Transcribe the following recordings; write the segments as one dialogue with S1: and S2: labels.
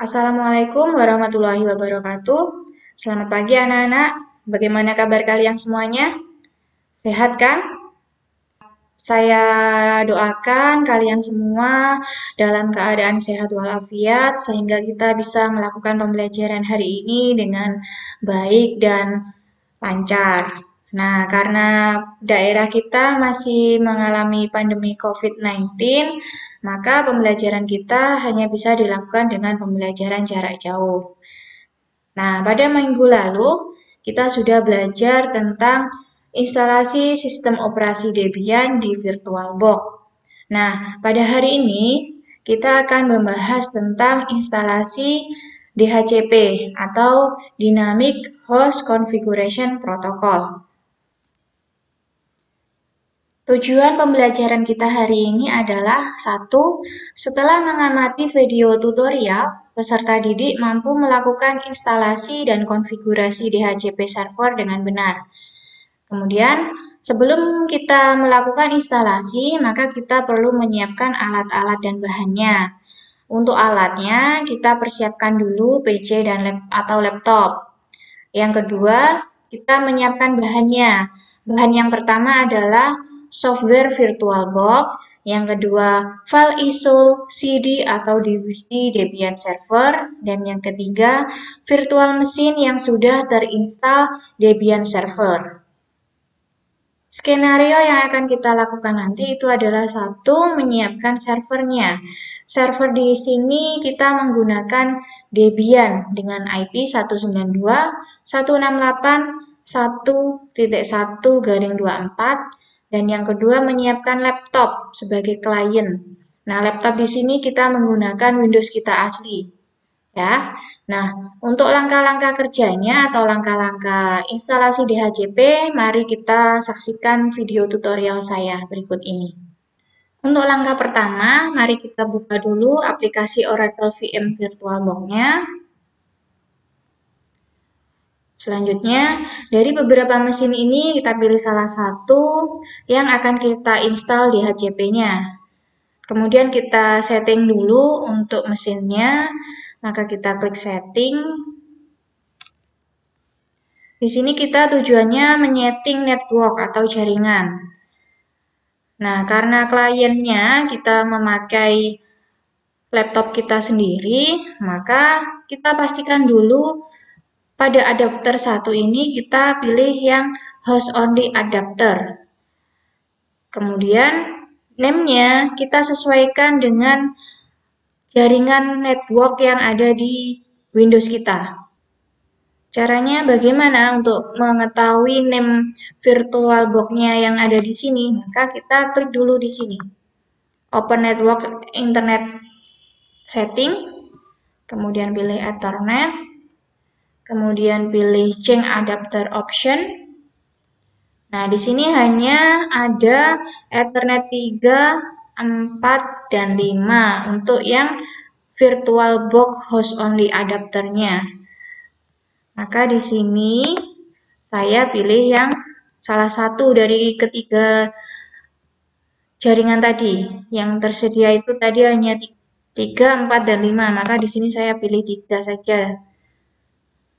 S1: Assalamualaikum warahmatullahi wabarakatuh. Selamat pagi anak-anak. Bagaimana kabar kalian semuanya? Sehat kan? Saya doakan kalian semua dalam keadaan sehat walafiat sehingga kita bisa melakukan pembelajaran hari ini dengan baik dan lancar. Nah, karena daerah kita masih mengalami pandemi COVID-19, maka pembelajaran kita hanya bisa dilakukan dengan pembelajaran jarak jauh. Nah, pada minggu lalu kita sudah belajar tentang instalasi sistem operasi Debian di VirtualBox. Nah, pada hari ini kita akan membahas tentang instalasi DHCP atau Dynamic Host Configuration Protocol. Tujuan pembelajaran kita hari ini adalah 1. Setelah mengamati video tutorial, peserta didik mampu melakukan instalasi dan konfigurasi DHCP server dengan benar. Kemudian, sebelum kita melakukan instalasi, maka kita perlu menyiapkan alat-alat dan bahannya. Untuk alatnya, kita persiapkan dulu PC atau laptop. Yang kedua, kita menyiapkan bahannya. Bahan yang pertama adalah software VirtualBox, yang kedua file ISO, CD atau DVD Debian Server, dan yang ketiga virtual mesin yang sudah terinstall Debian Server. Skenario yang akan kita lakukan nanti itu adalah 1. Menyiapkan servernya. Server di sini kita menggunakan Debian dengan IP 192.168.1.1/24 dan yang kedua menyiapkan laptop sebagai klien. Nah, laptop di sini kita menggunakan Windows kita asli. Ya. Nah, untuk langkah-langkah kerjanya atau langkah-langkah instalasi DHCP, mari kita saksikan video tutorial saya berikut ini. Untuk langkah pertama, mari kita buka dulu aplikasi Oracle VM VirtualBox-nya. Selanjutnya, dari beberapa mesin ini kita pilih salah satu yang akan kita install DHCP-nya. Kemudian kita setting dulu untuk mesinnya, maka kita klik setting. Di sini kita tujuannya menyeting network atau jaringan. Nah, karena kliennya kita memakai laptop kita sendiri, maka kita pastikan dulu pada adapter 1 ini kita pilih yang host only adapter. Kemudian name-nya kita sesuaikan dengan jaringan network yang ada di Windows kita. Caranya bagaimana untuk mengetahui name VirtualBox-nya yang ada di sini? Maka kita klik dulu di sini. Open Network Internet Setting, kemudian pilih Ethernet, kemudian pilih Change Adapter Option. Nah, di sini hanya ada Ethernet 3, 4, dan 5 untuk yang VirtualBox host only adapternya. Maka di sini saya pilih yang salah satu dari ketiga jaringan tadi. Yang tersedia itu tadi hanya 3, 4, dan 5. Maka di sini saya pilih 3 saja.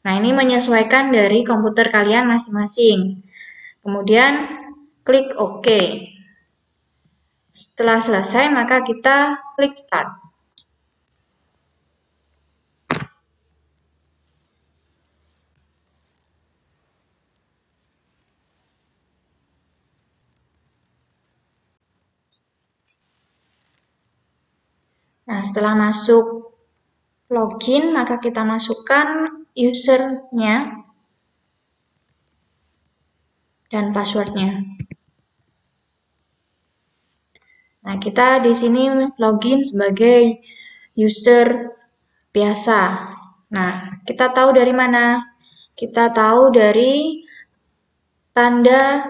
S1: Nah, ini menyesuaikan dari komputer kalian masing-masing. Kemudian klik OK. Setelah selesai, maka kita klik Start. Nah, setelah masuk login, maka kita masukkan usernya dan passwordnya. Nah, kita di sini login sebagai user biasa. Nah, kita tahu dari mana? Kita tahu dari tanda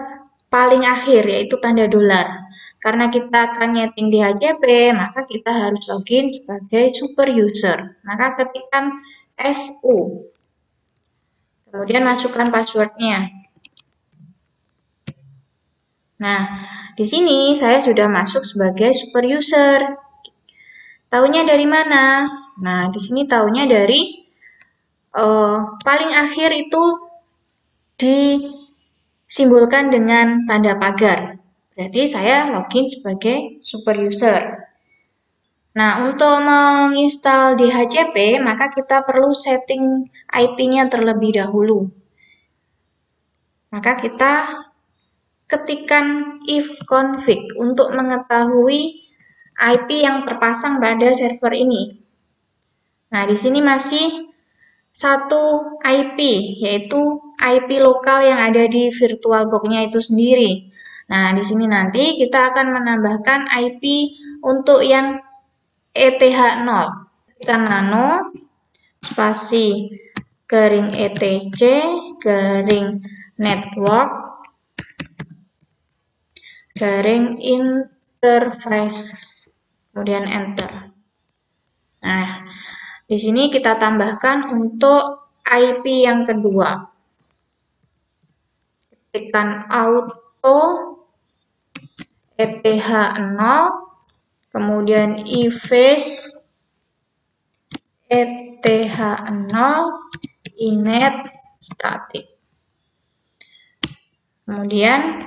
S1: paling akhir, yaitu tanda dolar. Karena kita akan nyeting DHCP, maka kita harus login sebagai super user. Maka ketikkan SU. Kemudian masukkan passwordnya. Nah, di sini saya sudah masuk sebagai super user. Tahunya dari mana? Nah, di sini tahunya dari paling akhir itu disimbolkan dengan tanda pagar. Berarti saya login sebagai super user. Nah, untuk menginstal DHCP, maka kita perlu setting IP-nya terlebih dahulu. Maka kita ketikkan ifconfig untuk mengetahui IP yang terpasang pada server ini. Nah, di sini masih satu IP, yaitu IP lokal yang ada di VirtualBox-nya itu sendiri. Nah, di sini nanti kita akan menambahkan IP untuk yang ETH0. Tekan nano, spasi, garing etc, garing network, garing interface, kemudian enter. Nah, di sini kita tambahkan untuk IP yang kedua. Ketikkan auto ETH0, kemudian eface ETH0 inet static. Kemudian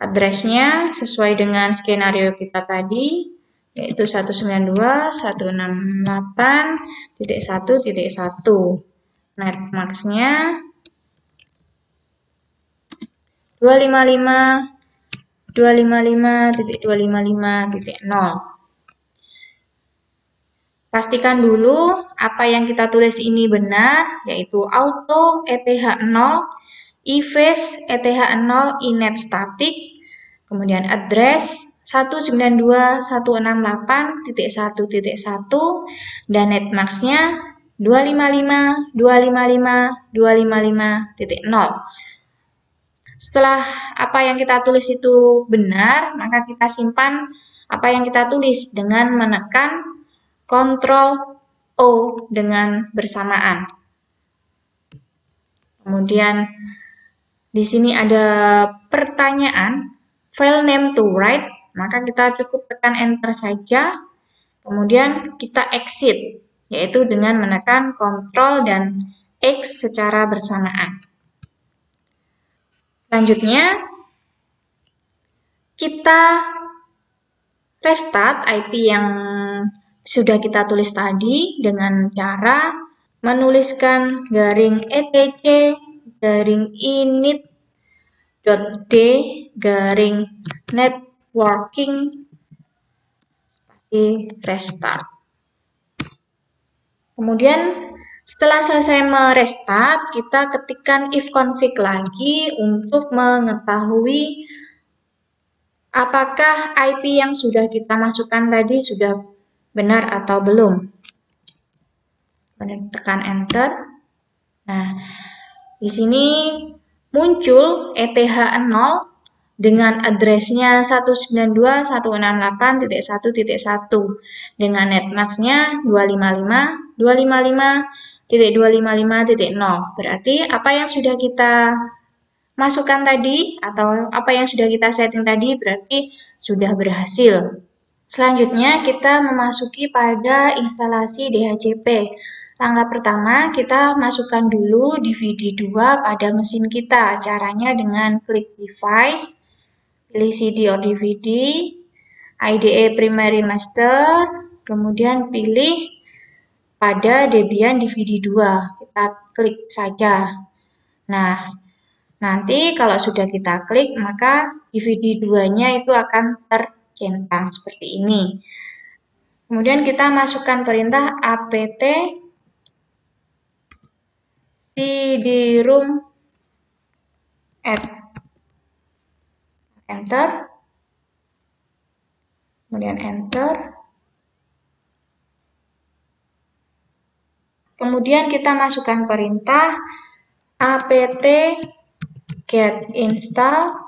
S1: address-nya sesuai dengan skenario kita tadi, yaitu 192.168.1.1. Netmax-nya 255.255.0. Pastikan dulu apa yang kita tulis ini benar, yaitu auto ETH0, eface ETH0 inet static, kemudian address 192.168.1.1 dan netmax-nya 255.255.255.0. Setelah apa yang kita tulis itu benar, maka kita simpan apa yang kita tulis dengan menekan Ctrl O dengan bersamaan. Kemudian di sini ada pertanyaan, file name to write, maka kita cukup tekan enter saja. Kemudian kita exit, yaitu dengan menekan Ctrl dan X secara bersamaan. Selanjutnya, kita restart IP yang sudah kita tulis tadi dengan cara menuliskan garing etc garing init.d garing networking spasi restart. Kemudian setelah selesai merestart, kita ketikkan ifconfig lagi untuk mengetahui apakah IP yang sudah kita masukkan tadi sudah benar atau belum. Kemudian tekan enter. Nah, di sini muncul ETH0 dengan address-nya 192.168.1.1 dengan netmax-nya 255.255.255.0. Berarti apa yang sudah kita masukkan tadi atau apa yang sudah kita setting tadi berarti sudah berhasil. Selanjutnya kita memasuki pada instalasi DHCP. Langkah pertama kita masukkan dulu DVD 2 pada mesin kita. Caranya dengan klik device, pilih CD or DVD, IDE Primary Master, kemudian pilih pada Debian DVD 2. Kita klik saja. Nah, nanti kalau sudah kita klik maka DVD 2-nya itu akan tercentang seperti ini. Kemudian kita masukkan perintah apt cd-rom add, enter, kemudian enter. Kemudian kita masukkan perintah apt get install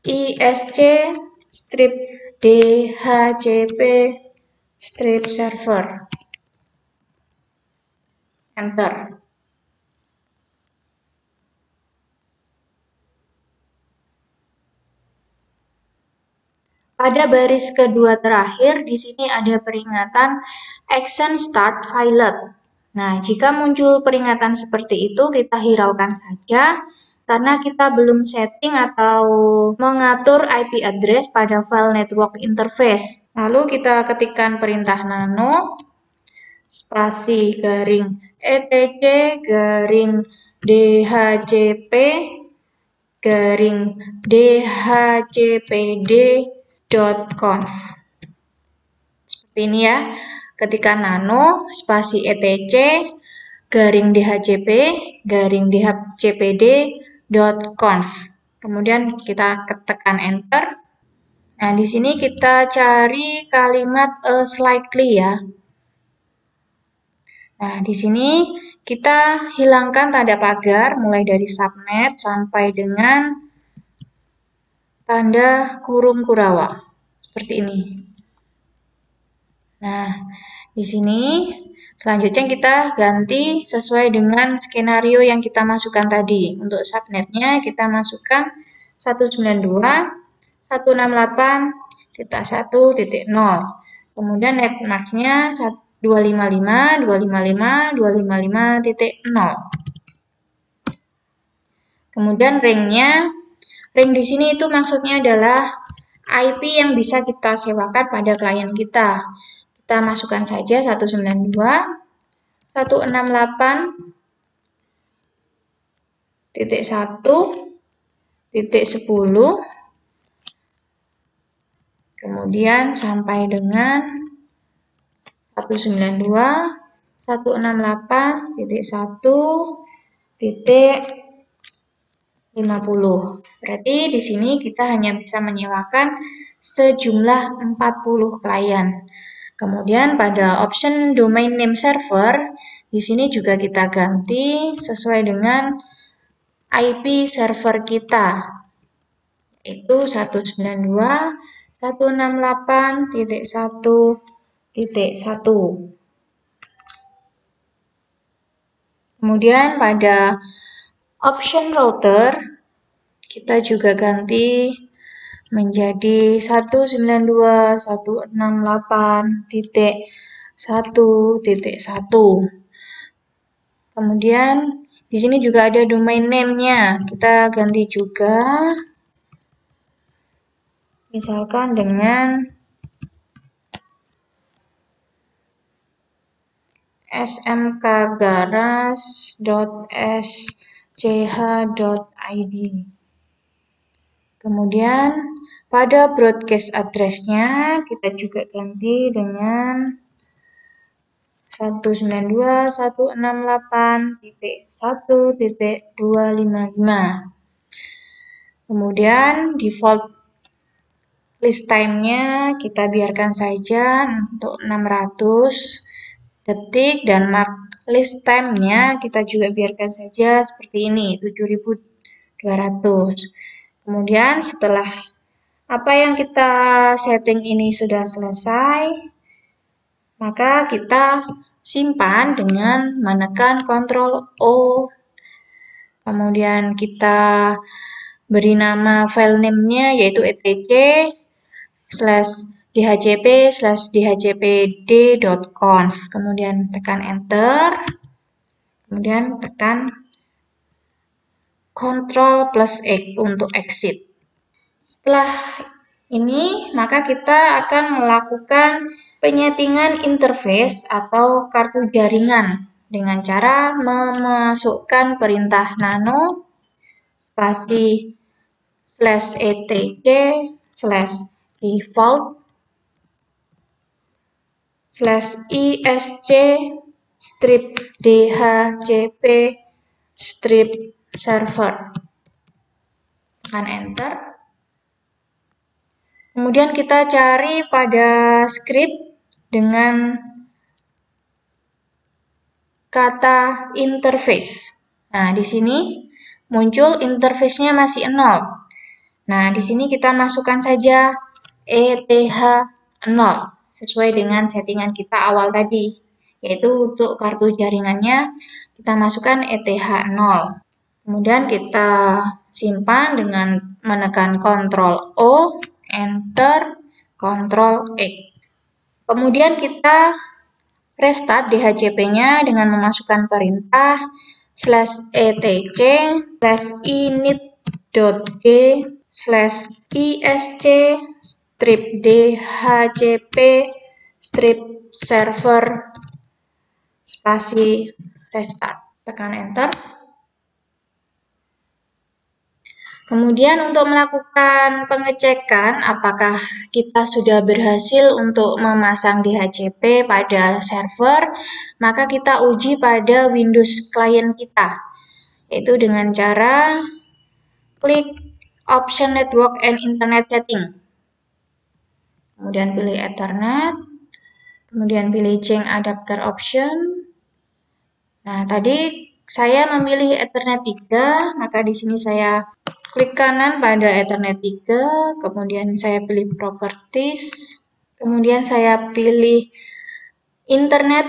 S1: isc strip dhcp strip server. Enter. Pada baris kedua terakhir, di sini ada peringatan Action Start Violet. Nah, jika muncul peringatan seperti itu, kita hiraukan saja karena kita belum setting atau mengatur IP address pada file network interface. Lalu kita ketikkan perintah nano spasi garing etc garing dhcp garing dhcpd.conf. Seperti ini ya. Ketika nano spasi etc garing dhcp garing dhcpd.conf. Kemudian kita tekan enter. Nah, di sini kita cari kalimat slightly ya. Nah, di sini kita hilangkan tanda pagar mulai dari subnet sampai dengan tanda kurung kurawa. Seperti ini. Nah, di sini selanjutnya kita ganti sesuai dengan skenario yang kita masukkan tadi. Untuk subnetnya kita masukkan 192.168.1.0. Kemudian netmasknya 255.255.255.0. Kemudian ringnya, ring di sini itu maksudnya adalah IP yang bisa kita sewakan pada klien kita. Kita masukkan saja 192.168.1.10, kemudian sampai dengan 192.168.1.50. Berarti di sini kita hanya bisa menyewakan sejumlah 40 klien. Kemudian pada option domain name server, di sini juga kita ganti sesuai dengan IP server kita, yaitu 192.168.1.1. Kemudian pada option router, kita juga ganti menjadi 192.168.1.1. Kemudian di sini juga ada domain name-nya. Kita ganti juga misalkan dengan smkgaras.sch.id. Kemudian pada broadcast address-nya kita juga ganti dengan 192.168.1.255. Kemudian default list time-nya kita biarkan saja untuk 600 detik dan mark list time-nya kita juga biarkan saja seperti ini, 7200. Kemudian setelah apa yang kita setting ini sudah selesai, maka kita simpan dengan menekan Ctrl O. Kemudian kita beri nama file name-nya yaitu etc/dhcp/dhcpd.conf. Kemudian tekan enter. Kemudian tekan Ctrl+X untuk exit. Setelah ini, maka kita akan melakukan penyetingan interface atau kartu jaringan dengan cara memasukkan perintah nano spasi /etc/default/isc/dhcp/server. Tekan enter. Kemudian kita cari pada script dengan kata interface. Nah, di sini muncul interface-nya masih 0. Nah, di sini kita masukkan saja ETH0 sesuai dengan settingan kita awal tadi, yaitu untuk kartu jaringannya kita masukkan ETH0. Kemudian kita simpan dengan menekan Ctrl O, Enter, Ctrl E. Kemudian kita restart DHCP-nya dengan memasukkan perintah /etc/init.g/isc-dhcp/server spasi restart. Tekan enter. Kemudian untuk melakukan pengecekan apakah kita sudah berhasil untuk memasang DHCP pada server, maka kita uji pada Windows klien kita, yaitu dengan cara klik option Network and Internet Setting. Kemudian pilih Ethernet, kemudian pilih Change Adapter Option. Nah, tadi saya memilih Ethernet 3, maka di sini saya klik kanan pada Ethernet 3, kemudian saya pilih Properties, kemudian saya pilih Internet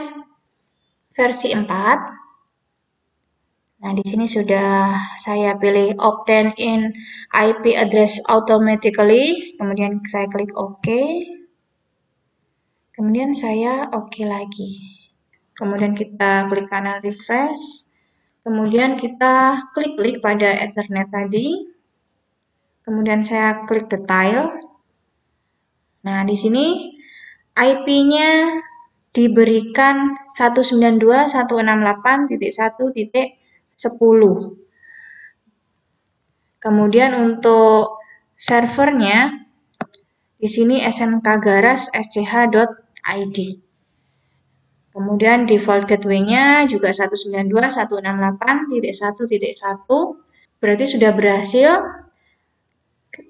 S1: versi 4. Nah, di sini sudah saya pilih Obtain in IP Address Automatically, kemudian saya klik OK. Kemudian saya OK lagi. Kemudian kita klik kanan refresh. Kemudian kita klik pada Ethernet tadi. Kemudian saya klik detail. Nah, di sini IP-nya diberikan 192.168.1.10. Kemudian untuk servernya di sini smkgaras.sch.id. Kemudian default gateway-nya juga 192.168.1.1. Berarti sudah berhasil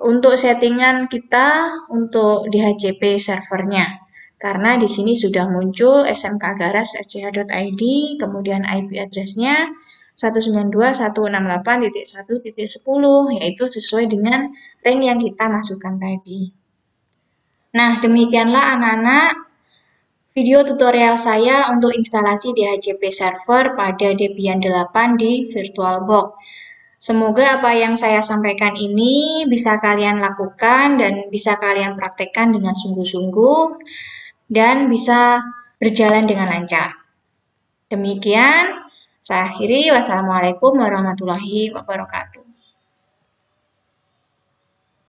S1: untuk settingan kita untuk DHCP servernya. Karena di sini sudah muncul smkgaras.sch.id, kemudian IP address-nya 192.168.1.10, yaitu sesuai dengan range yang kita masukkan tadi. Nah, demikianlah anak-anak video tutorial saya untuk instalasi DHCP server pada Debian 8 di VirtualBox. Semoga apa yang saya sampaikan ini bisa kalian lakukan dan bisa kalian praktekkan dengan sungguh-sungguh dan bisa berjalan dengan lancar. Demikian, saya akhiri. Wassalamualaikum warahmatullahi wabarakatuh.